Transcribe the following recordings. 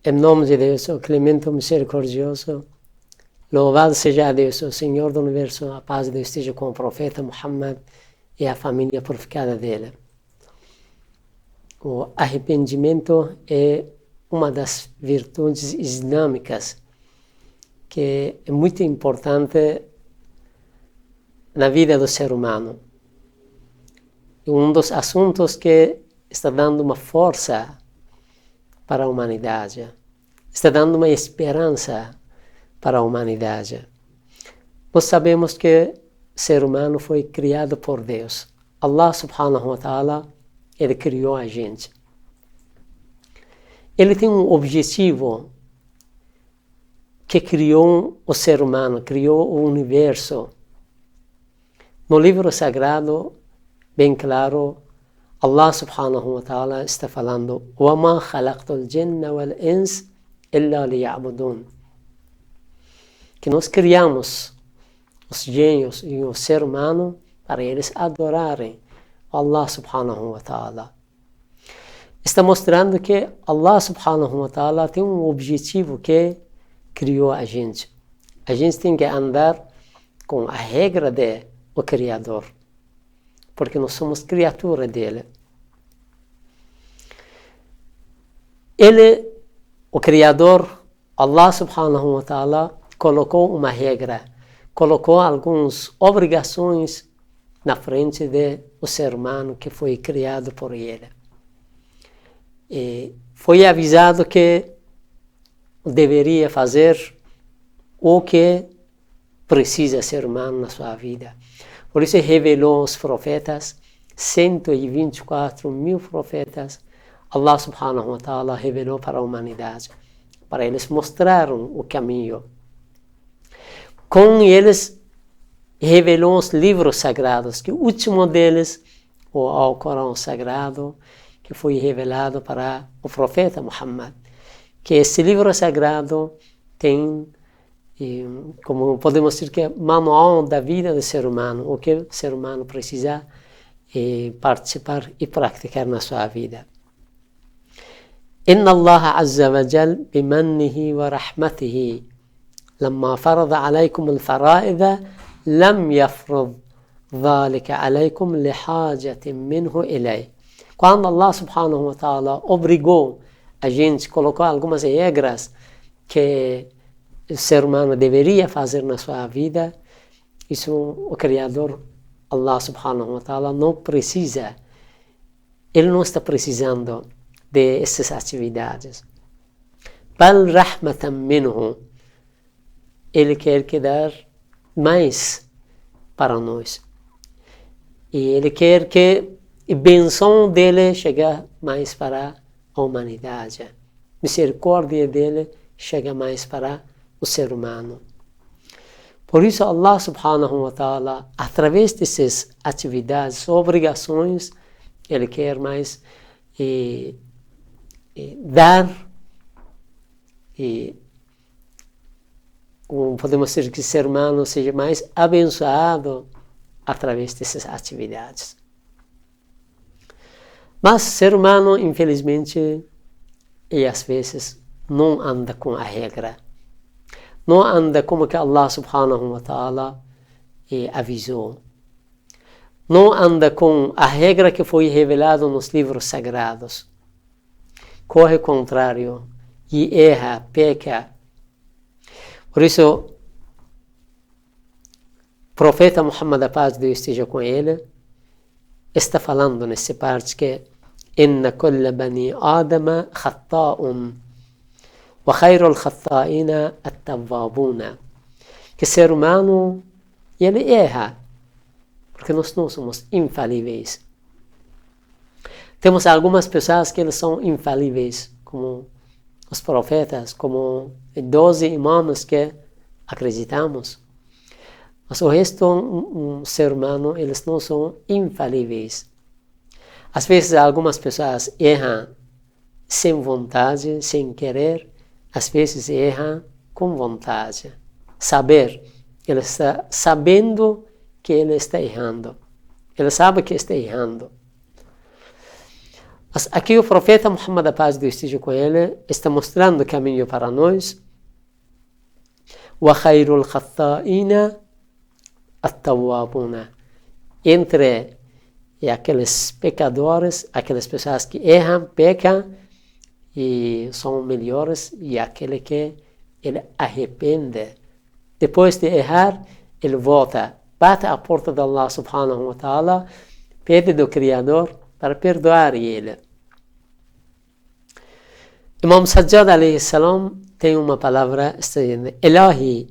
Em nome de Deus, o clemente, o misericordioso, louvado seja Deus, o Senhor do Universo, a paz de Deus esteja com o profeta Muhammad e a família purificada dele. O arrependimento é uma das virtudes islâmicas que é muito importante na vida do ser humano. Um dos assuntos que está dando uma força para a humanidade, está dando uma esperança para a humanidade. Nós sabemos que o ser humano foi criado por Deus. Allah subhanahu wa ta'ala, ele criou a gente. Ele tem um objetivo que criou o ser humano, criou o universo. No livro sagrado, bem claro, Allah subhanahu wa ta'ala está falando وَمَا خَلَقْتُ الْجِنَّ وَالْإِنسَ إِلَّا لِيَعْبُدُونَ, que nós criamos os gênios e o ser humano para eles adorarem Allah subhanahu wa ta'ala. Está mostrando que Allah subhanahu wa ta'ala tem um objetivo que criou a gente. A gente tem que andar com a regra do Criador, porque nós somos criatura dele. Ele, o Criador, Allah subhanahu wa ta'ala, colocou uma regra, colocou algumas obrigações na frente do ser humano que foi criado por ele. E foi avisado que deveria fazer o que precisa ser humano na sua vida. Por isso revelou os profetas, 124 mil profetas, Allah subhanahu wa ta'ala revelou para a humanidade, para eles mostraram o caminho. Com eles revelou os livros sagrados, que o último deles, o Alcorão Sagrado, que foi revelado para o profeta Muhammad. Que esse livro sagrado tem, como podemos dizer, que é manual da vida do ser humano, o que o ser humano precisa participar e praticar na sua vida. إن الله عز وجل بمنه ورحمته لما فرض عليكم الفرائض لم يفرض ذلك عليكم لحاجة منه إليه. Quando Allah subhanahu wa ta'ala obrigou a gente, colocou algumas regras que o ser humano deveria fazer na sua vida, isso o Criador, Allah subhanahu wa ta'ala, não precisa, ele não está precisando dessas atividades. Bal rahmatan minhu, ele quer que dar mais para nós. E ele quer que a bênção dele chegue mais para a humanidade. A misericórdia dele chega mais para o ser humano. Por isso Allah subhanahu wa ta'ala, através dessas atividades, obrigações, ele quer mais dar, como podemos dizer, que o ser humano seja mais abençoado através dessas atividades. Mas o ser humano, infelizmente, e às vezes não anda com a regra, não anda como que Allah subhanahu wa ta'ala avisou, não anda com a regra que foi revelada nos livros sagrados, corre contrário e erra, peca. Por isso, o profeta Muhammad, a paz de Deus esteja com ele, está falando nessa parte que inna kulla bani adama khatta'un wa khairul khatta'ina at-tawwabuna, que ser humano ele erra, porque nós não somos infalíveis. Temos algumas pessoas que eles são infalíveis, como os profetas, como 12 imãs que acreditamos. Mas o resto, um ser humano, eles não são infalíveis. Às vezes, algumas pessoas erram sem vontade, sem querer. Às vezes, erram com vontade. Saber. Ele está sabendo que ele está errando. Ele sabe que está errando. Mas aqui o profeta Muhammad, a paz de Deus esteja com ele, está mostrando o caminho para nós. وَخَيْرُ الْخَطَّائِينَ التَّوَّابُونَ. Entre aqueles pecadores, aquelas pessoas que erram, pecam e são melhores, e aquele que ele arrepende. Depois de errar, ele volta, bate a porta de Allah subhanahu wa ta'ala, pede do Criador para perdoar ele. Imam Sajjad alayhi salam tem uma palavra estranha. Ilahi,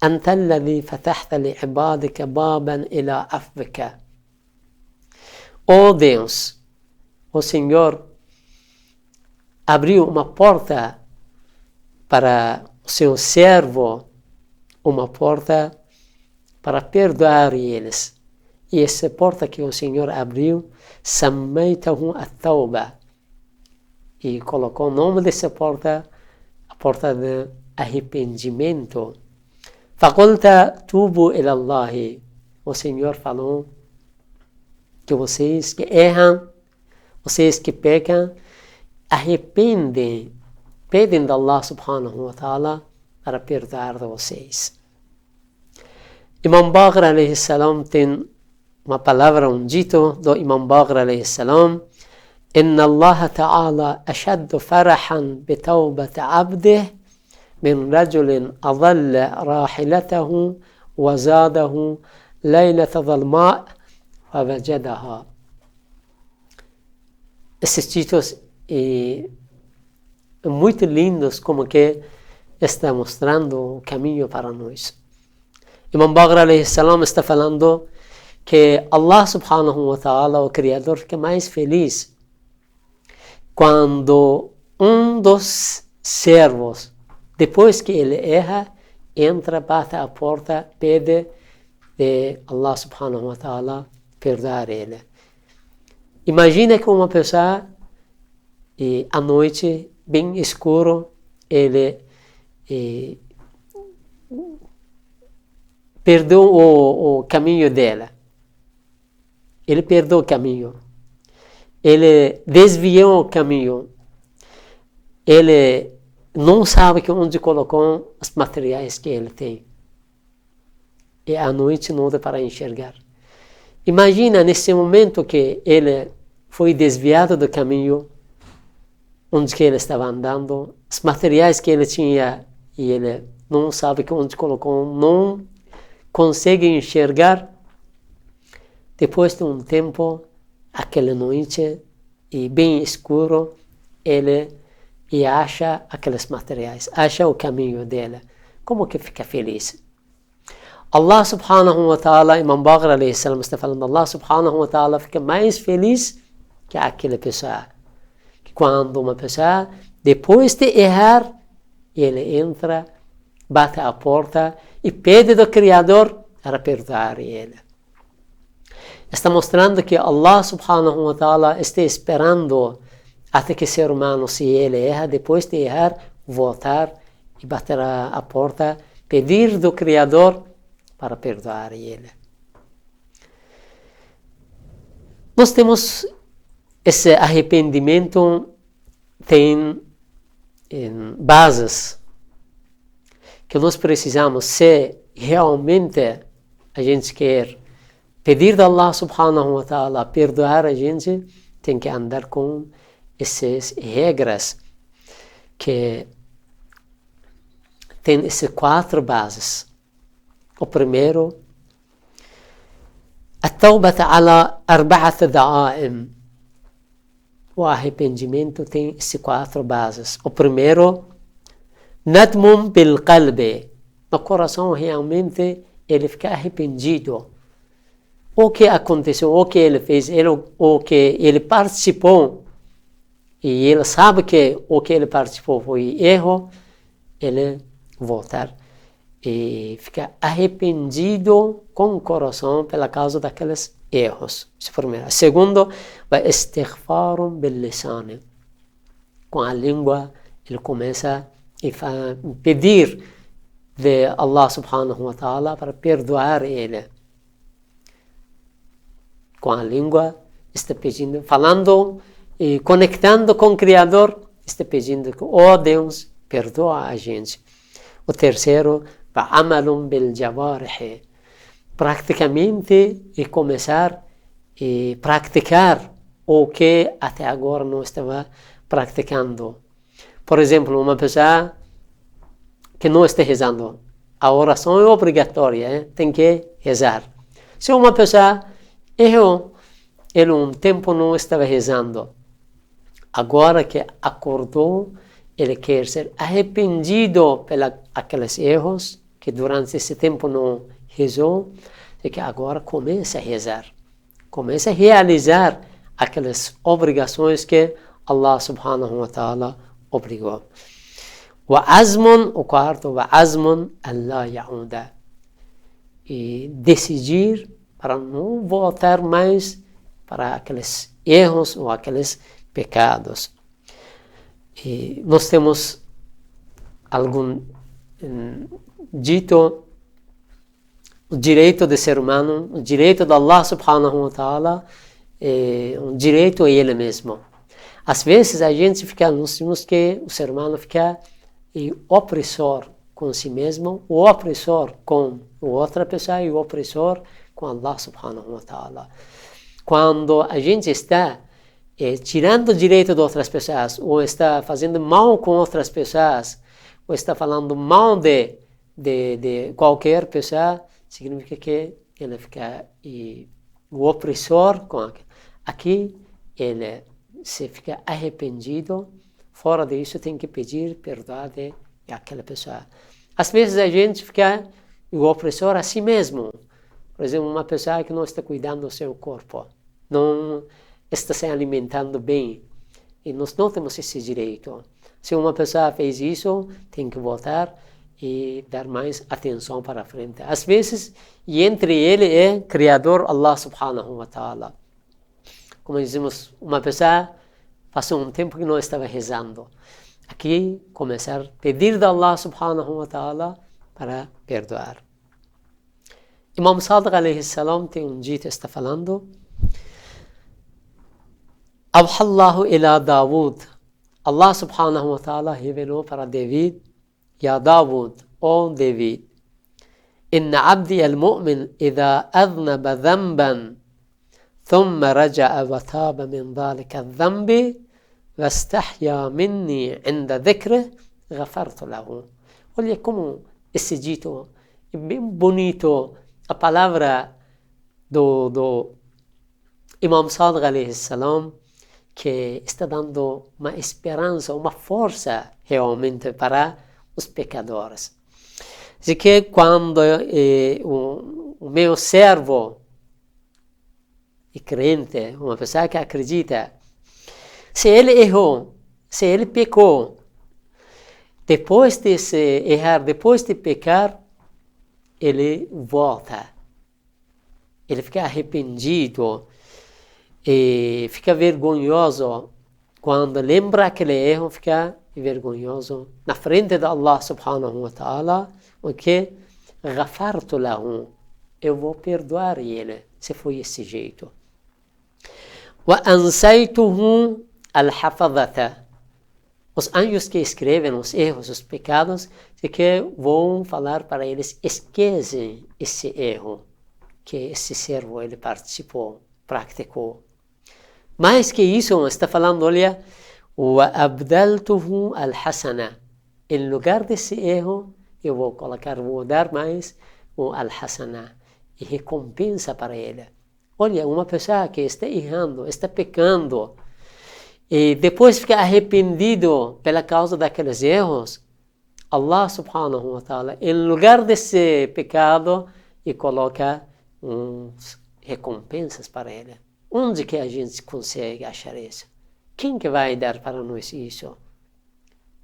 anta alladhi fatahta li ibadika baban ila afwika. Oh Deus, o Senhor abriu uma porta para o seu servo, uma porta para perdoar eles. E essa porta que o Senhor abriu, sammaytahu at-tawba, e colocou o nome dessa porta, a porta de arrependimento. Faqulta tubu ila Allah. O Senhor falou que vocês que erram, vocês que pecam, arrependem, pedem de Allah subhanahu wa ta'ala para perdoar de vocês. Imam Baqir alayhi salam tem uma palavra, um dito do Imam Baqir alayhi salam: Inna Allah ta'ala ashaddu farahan bitawbati abdih min rajulin adalla rahilatahu wa zadahu laylata dhalma' wa wajadaha. Esses ditos muito lindos, como que está mostrando o caminho para nós. Imam Baqir alayhi salam está falando que Allah subhanahu wa ta'ala, o Criador, fica mais feliz quando um dos servos, depois que ele erra, entra, bate a porta, pede de Allah subhanahu wa ta'ala perdoar ele. Imagina que uma pessoa, à noite, bem escuro, ele perdeu o caminho dela. Ele perdeu o caminho. Ele desviou o caminho. Ele não sabe onde colocou os materiais que ele tem. E à noite não dá para enxergar. Imagina nesse momento que ele foi desviado do caminho onde que ele estava andando, os materiais que ele tinha, e ele não sabe onde colocou, não consegue enxergar. Depois de um tempo, aquela noite, e bem escuro, ele acha aqueles materiais, acha o caminho dele. Como que fica feliz? Allah subhanahu wa ta'ala, Imam Baqir alayhi salam está falando, Allah subhanahu wa ta'ala fica mais feliz que aquela pessoa. Que quando uma pessoa, depois de errar, ele entra, bate a porta e pede do Criador para perdoar ele. Está mostrando que Allah subhanahu wa ta'ala está esperando até que o ser humano, se ele erra, depois de errar, voltar e bater a porta, pedir do Criador para perdoar ele. Nós temos esse arrependimento, tem bases que nós precisamos, se realmente a gente quer pedir de Allah subhanahu wa ta'ala perdoar a gente, tem que andar com essas regras que tem essas 4 bases. O primeiro, التوبة على 4 دعائم. O arrependimento tem essas 4 bases. O primeiro, nadmun bil qalbi. No coração realmente ele fica arrependido. O que aconteceu, o que ele fez, o que ele participou, e ele sabe que o que ele participou foi erro, ele voltar e ficar arrependido com o coração pela causa daqueles erros. Segundo, vai istighfarun bil lisan. Com a língua ele começa a pedir de Allah subhanahu wa ta'ala para perdoar ele. Com a língua está pedindo, falando conectando com o Criador, está pedindo que, Deus, perdoa a gente. O terceiro, وَعَمَلٌ بِالْجَوَارِحِ, praticamente começar a praticar o que até agora não estava praticando. Por exemplo, uma pessoa que não está rezando, a oração é obrigatória, tem que rezar. Se uma pessoa errou, ele um tempo não estava rezando, agora que acordou, ele quer ser arrependido pelos aqueles erros que durante esse tempo não rezou, e que agora começa a rezar, começa a realizar aquelas obrigações que Allah subhanahu wa ta'ala obrigou. O quarto, وَعَزْمٌ أَلَّا يَعُودَ, e decidir para não voltar mais para aqueles erros ou aqueles pecados. E nós temos algum dito, o direito do ser humano, o direito de Allah subhanahu wa ta'ala, um direito a ele mesmo. Às vezes a gente nós temos que o ser humano fica opressor com si mesmo, o opressor com outra pessoa e o opressor com Allah subhanahu wa ta'ala. Quando a gente está tirando o direito de outras pessoas, ou está fazendo mal com outras pessoas, ou está falando mal de qualquer pessoa, significa que ele fica o opressor com aqui, ele se fica arrependido. Fora disso, tem que pedir perdão àquela pessoa. Às vezes a gente fica o opressor a si mesmo. Por exemplo, uma pessoa que não está cuidando do seu corpo, não está se alimentando bem, e nós não temos esse direito. Se uma pessoa fez isso, tem que voltar e dar mais atenção para frente. Às vezes, e entre ele é Criador Allah subhanahu wa ta'ala. Como dizemos, uma pessoa passou um tempo que não estava rezando. Aqui, começar a pedir de Allah subhanahu wa ta'ala para perdoar. Imam Sadiq alayhi salam tem um dito, está falando: Abhallahu ila Dawud. Allah subhanahu wa ta'ala revelou para David: Ya Dawud, ó David, Inna abdi al-mu'min idha adhnaba dhanban ثم رجع وتاب من ذلك الذنب واستحيا مني عند ذكره غفرت له. Olha como esse dito é bem bonito. A palavra do Imam Sadiq alayhi salam, que está dando uma esperança, uma força realmente para os pecadores. Assim que quando o meu servo e crente, uma pessoa que acredita, se ele errou, se ele pecou, depois de se errar, depois de pecar, ele volta, ele fica arrependido e fica vergonhoso. Quando lembra aquele erro, fica vergonhoso na frente de Allah subhanahu wa ta'ala, porque ghafartu lahu, eu vou perdoar ele, se foi esse jeito. وَأَنْسَيْتُهُ الْحَفَظَةَ. Os anjos que escrevem os erros, os pecados, que vão falar para eles: esquecem esse erro que esse servo ele participou, praticou. Mais que isso, está falando, olha, وَأَبْدَلْتُهُ الْحَسَنَةَ. Em lugar desse erro, eu vou dar mais o al-hasana, e recompensa para ele. Olha, uma pessoa que está errando, está pecando, e depois fica arrependido pela causa daqueles erros, Allah subhanahu wa ta'ala, em lugar desse pecado, e coloca recompensas para ele. Onde que a gente consegue achar isso? Quem que vai dar para nós isso?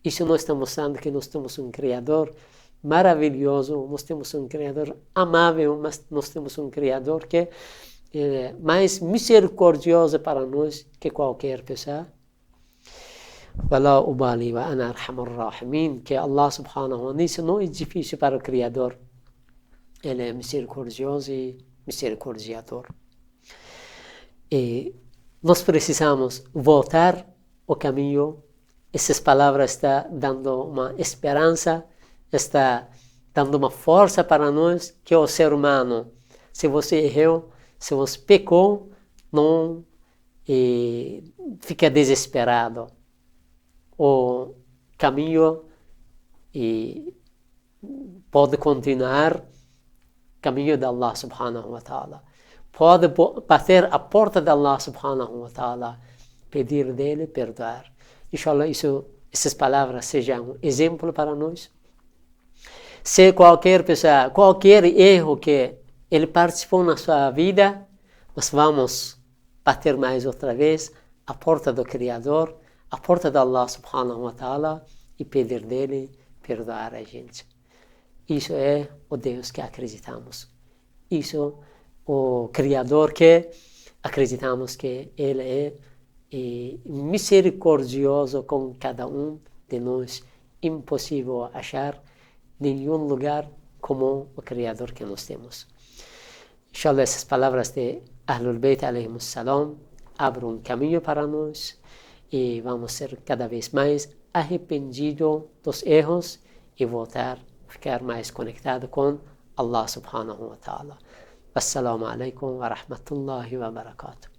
Isso nós está mostrando que nós temos um Criador maravilhoso, nós temos um Criador amável, mas nós temos um Criador que é mais misericordioso para nós que qualquer pessoa. وَلَا أُبَالِي وَأَنَا أَرْحَمُ الرَّاحِمِينَ, que Allah subhanahu wa ta'ala, isso não é difícil para o Criador. Ele é misericordioso e misericordiador. E nós precisamos voltar ao caminho. Essas palavras estão dando uma esperança, está dando uma força para nós, que o ser humano, se você errou, se você pecou, não fica desesperado. O caminho pode continuar, caminho de Allah subhanahu wa ta'ala. Pode bater a porta de Allah subhanahu wa ta'ala, pedir dele perdoar. Inshallah, essas palavras sejam um exemplo para nós. Se qualquer pessoa, qualquer erro que ele participou na sua vida, nós vamos bater mais outra vez a porta do Criador, a porta de Allah subhanahu wa ta'ala, e pedir dele perdoar a gente. Isso é o Deus que acreditamos. Isso o Criador que acreditamos que Ele é misericordioso com cada um de nós. Impossível achar nenhum lugar como o Criador que nós temos. Inshallah, essas palavras de Ahlul Bayt alayhimus salam abrem um caminho para nós e vamos ser cada vez mais arrependidos dos erros e voltar, ficar mais conectado com Allah subhanahu wa ta'ala. Assalamu alaikum wa rahmatullahi wa barakatuh.